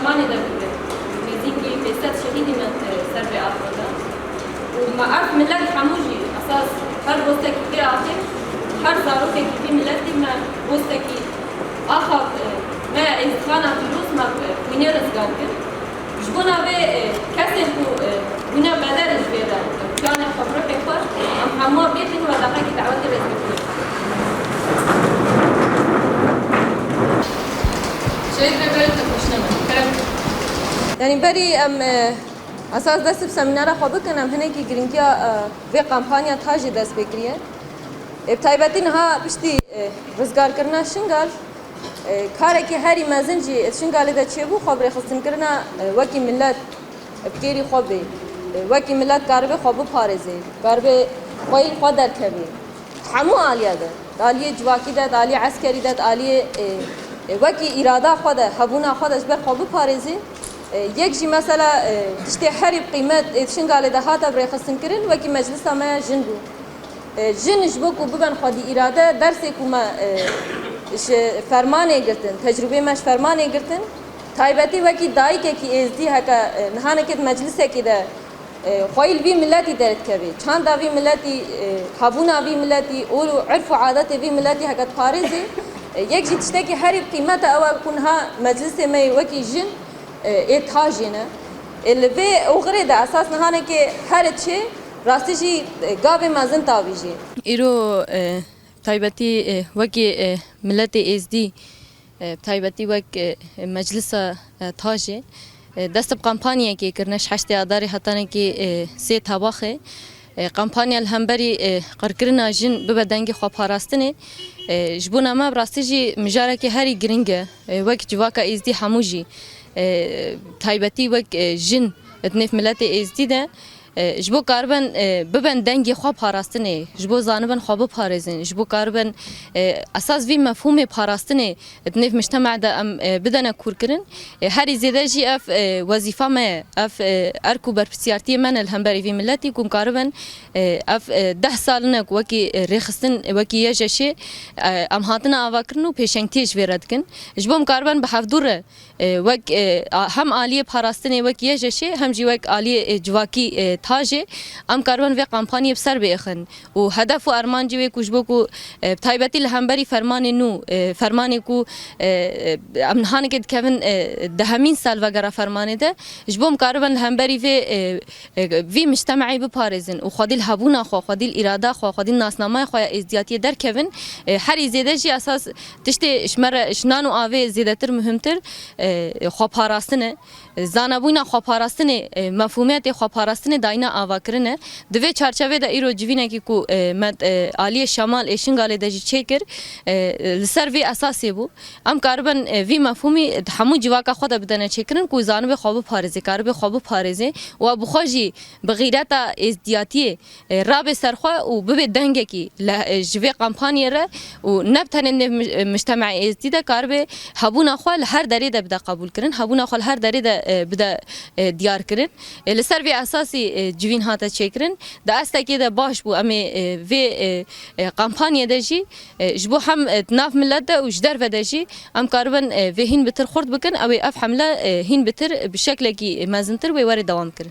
فرماني ده نزيكي في ست شهيدي من سرب أفريقيا وما أعرف ملت حموجي أساس هر بوستكي في عاطف هر زاروكي في ملتي ما بوستكي آخر ما إزخانا فلوس ما وينيرس قاوكي جبونا به كسر بنا بدل جبيرا كان خبره بخور ام حمو بيتن ولا حاجه تعود بس شيء ببرت تخشنا يعني بري ام اساس دست بسمينار خو بكن ام هنيكي جرينكيا في كامبانيا تاجي دست بكريه ابتايبتي نها بشتي روزگار کرنا شنگال کارێکی هەری مەزنجی شنگالی دەچێبوو خۆبرێ خستنکردنا وەکی ملت بکێری خۆ بێ وەکی ملت کاربێ خۆ بپارێزێ کاربێ خۆی خۆ دەرکەبێ هەموو ئالیا دە ئالیە جواکی دەت ئالیە عەسکەری دەت ئالیە وەکی ئیرادا خۆ دە هەبوونا خۆ دەش بەر خۆ بپارێزێ یەک جی مەسەلا تشتێ هەری قیمەت شنگالی دەهاتە برێ خستنکردن وەکی مەجلسا مەیە ژن بوو ژن ji bo ku biben xwedî îrade dersê ku me fermanê girtin tecrübê me ji fermanê girtin taybetî wekî dayîkekî êzdî heke nihanekê meclisekê de xwayî vî milletî derditkevê çanda vî milletî hebûna vî milletî û irf û adetê vî milletî heke diparêzê yek jî tiştekî herî qîmeta ew e ku niha meclisê me wekî jin ê tajîne li vê oxirê de esas nihanekê her çê راستی جی گاوی مازن تاویجی ایرو تایبتی وکی ملت ازدی تایبتی وک مجلس تاجه دست کمپانیه که کرنش 8 آذر هتانه که سه تابخه کمپانیا الهمبری قرکرنا جن ببدنگ خواب هراستنه جبونا ما راستی جی مجاره که هری گرینگه وک جواکا ازدی هموجی تایبتی وک جن اتنف ملت ازدی ده جبو کاربن ببن دنگی خواب پاراستنه جبو زانبن خواب پارزن جبو کاربن اساس وی مفهوم پاراستنه دنف مجتمع ده ام بدن کور کرن هر زیده جی اف وظیفه ما اف ارکو برپسیارتی من الهمبری وی ملتی کوم کاربن اف 10 سالنه وکی رخصتن وکی یجشه ام هاتنا اواکرنو پیشنگتیج وردکن جبو کاربن به حفدور وک هم عالیه پاراستنه وکی یجشه هم جی وک عالیه جواکی تاجه ام کاربن و کمپانی بسر بیخن و هدف و ارمان جوی کجبو کو تایبتی الهمبری فرمان نو فرمانی کو ام نهان کد کون دهمین سال وگرا فرمانه ده جبوم کاربن الهمبری وی مجتمعی بپارزن و خودی هبونا خو خودی اراده خو خودی ناسنامه خو ازدیاتی در کون هر زیده جی اساس تشت شمر شنانو آوه زیده تر مهمتر خو پاراستنه زانبوینا خو پاراستنه مفهومیت خو پاراستنه داینا آواکرنه دوی چارچوه ده ایرو جوینه کی کو مد عالی شمال اشنگاله ده جی چکر لسر وی اساسی بو ام کاربن وی مفهومی همو جواکا خود بدنه چکرن کو زانب خوب پارزه کارب خوب پارزه و بخوجی بغیرت ازدیاتی راب سرخوا و بب دنگه کی جوی کمپانی ر و نبتن مجتمع ازدیده کارب هبونا خو هر دری ده بده قبول کرن هبونا خو هر دری ده بده دیار کرن لسر وی اساسی جوین هاتا چکرن ده استکی ده باش بو امی وی کمپانی ده جی جبو هم تناف ملت ده و جدر و ده جی ام کاربن وی هین بتر خورد بکن او اف حمله هین بتر بشکل کی مزنتر و وارد دوام کرن